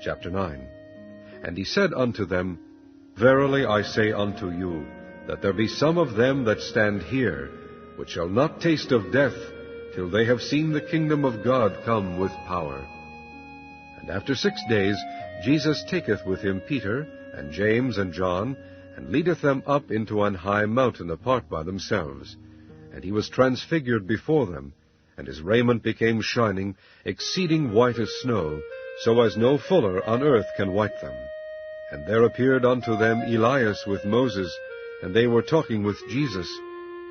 Chapter 9. And he said unto them, Verily I say unto you, that there be some of them that stand here, which shall not taste of death, till they have seen the kingdom of God come with power. And after 6 days Jesus taketh with him Peter, and James, and John, and leadeth them up into an high mountain apart by themselves. And he was transfigured before them, and his raiment became shining, exceeding white as snow, so as no fuller on earth can white them. And there appeared unto them Elias with Moses, and they were talking with Jesus.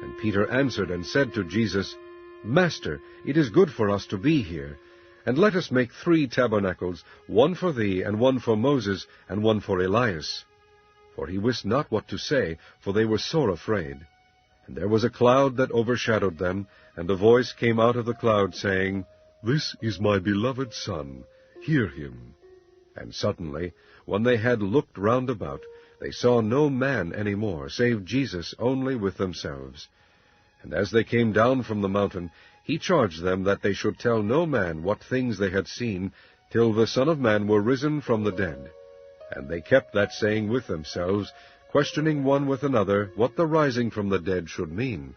And Peter answered and said to Jesus, Master, it is good for us to be here. And let us make 3 tabernacles, one for thee, and one for Moses, and one for Elias. For he wist not what to say, for they were sore afraid. And there was a cloud that overshadowed them, and a voice came out of the cloud, saying, This is my beloved Son, hear him. And suddenly, when they had looked round about, they saw no man any more, save Jesus only with themselves. And as they came down from the mountain, he charged them that they should tell no man what things they had seen, till the Son of Man were risen from the dead. And they kept that saying with themselves, questioning one with another what the rising from the dead should mean.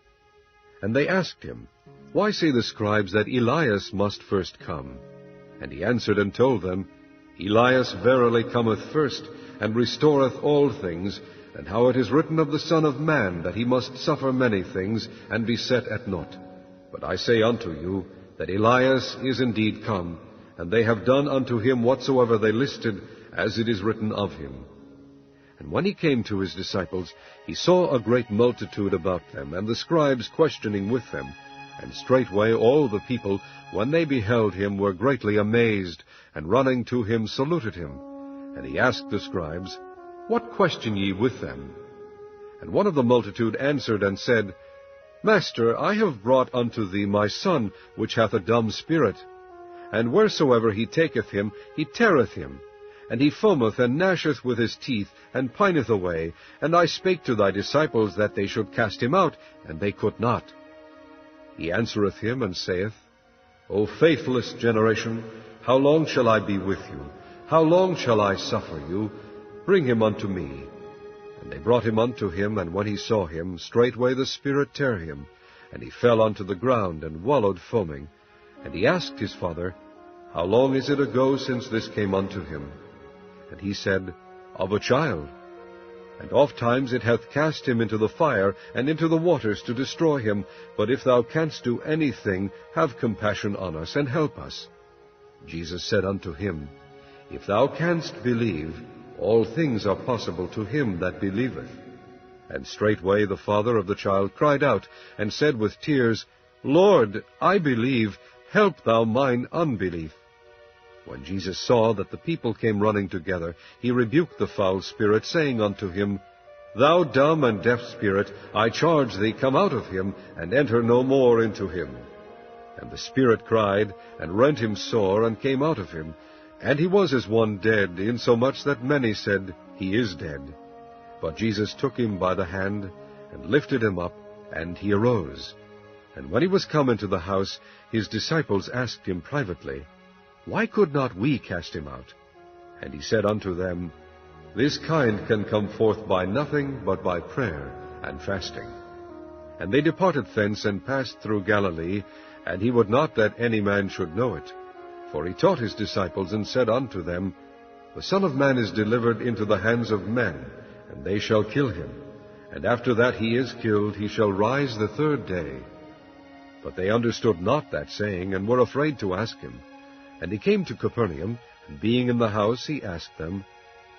And they asked him, Why say the scribes that Elias must first come? And he answered and told them, Elias verily cometh first, and restoreth all things, and how it is written of the Son of Man, that he must suffer many things, and be set at naught. But I say unto you, that Elias is indeed come, and they have done unto him whatsoever they listed, as it is written of him. And when he came to his disciples, he saw a great multitude about them, and the scribes questioning with them. And straightway all the people, when they beheld him, were greatly amazed, and running to him saluted him. And he asked the scribes, What question ye with them? And one of the multitude answered and said, Master, I have brought unto thee my son, which hath a dumb spirit. And wheresoever he taketh him, he teareth him. And he foameth and gnasheth with his teeth, and pineth away. And I spake to thy disciples that they should cast him out, and they could not. He answereth him, and saith, O faithless generation, how long shall I be with you? How long shall I suffer you? Bring him unto me. And they brought him unto him, and when he saw him, straightway the spirit tare him, and he fell unto the ground, and wallowed foaming. And he asked his father, How long is it ago since this came unto him? And he said, Of a child. And ofttimes it hath cast him into the fire, and into the waters to destroy him. But if thou canst do anything, have compassion on us, and help us. Jesus said unto him, If thou canst believe, all things are possible to him that believeth. And straightway the father of the child cried out, and said with tears, Lord, I believe, help thou mine unbelief. When Jesus saw that the people came running together, he rebuked the foul spirit, saying unto him, Thou dumb and deaf spirit, I charge thee, come out of him, and enter no more into him. And the spirit cried, and rent him sore, and came out of him. And he was as one dead, insomuch that many said, He is dead. But Jesus took him by the hand, and lifted him up, and he arose. And when he was come into the house, his disciples asked him privately, Why could not we cast him out? And he said unto them, This kind can come forth by nothing but by prayer and fasting. And they departed thence, and passed through Galilee, and he would not that any man should know it. For he taught his disciples, and said unto them, The Son of Man is delivered into the hands of men, and they shall kill him. And after that he is killed, he shall rise the 3rd day. But they understood not that saying, and were afraid to ask him. And he came to Capernaum, and being in the house, he asked them,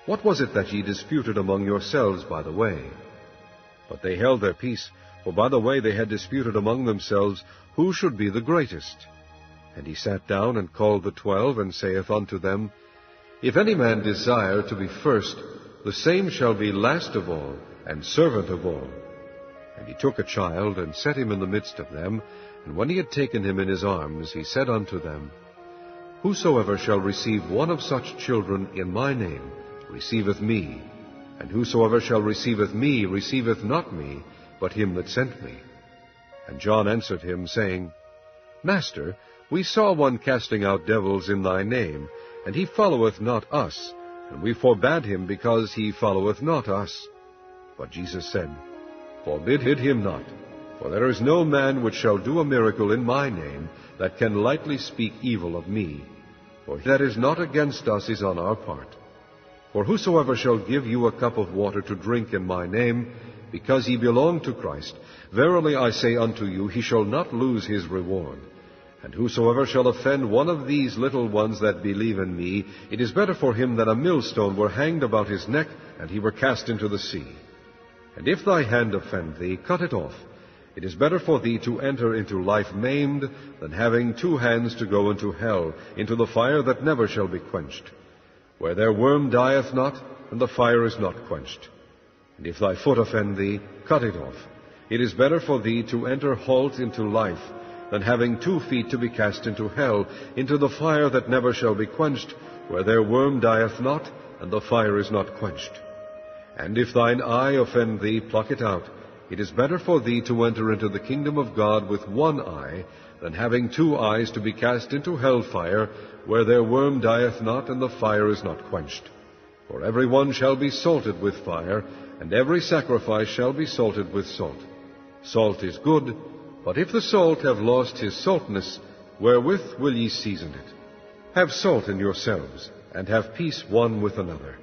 What was it that ye disputed among yourselves by the way? But they held their peace, for by the way they had disputed among themselves, who should be the greatest. And he sat down, and called the 12, and saith unto them, If any man desire to be first, the same shall be last of all, and servant of all. And he took a child, and set him in the midst of them, and when he had taken him in his arms, he said unto them, Whosoever shall receive one of such children in my name receiveth me, and whosoever shall receiveth me receiveth not me, but him that sent me. And John answered him, saying, Master, we saw one casting out devils in thy name, and he followeth not us, and we forbade him, because he followeth not us. But Jesus said, Forbid him not, for there is no man which shall do a miracle in my name, that can lightly speak evil of me. For he that is not against us is on our part. For whosoever shall give you a cup of water to drink in my name, because ye belong to Christ, verily I say unto you, he shall not lose his reward. And whosoever shall offend one of these little ones that believe in me, it is better for him that a millstone were hanged about his neck, and he were cast into the sea. And if thy hand offend thee, cut it off. It is better for thee to enter into life maimed, than having 2 hands to go into hell, into the fire that never shall be quenched, where their worm dieth not, and the fire is not quenched. And if thy foot offend thee, cut it off. It is better for thee to enter halt into life, than having 2 feet to be cast into hell, into the fire that never shall be quenched, where their worm dieth not, and the fire is not quenched. And if thine eye offend thee, pluck it out. It is better for thee to enter into the kingdom of God with 1 eye, than having 2 eyes to be cast into hell fire, where their worm dieth not, and the fire is not quenched. For every one shall be salted with fire, and every sacrifice shall be salted with salt. Salt is good, but if the salt have lost his saltness, wherewith will ye season it? Have salt in yourselves, and have peace one with another.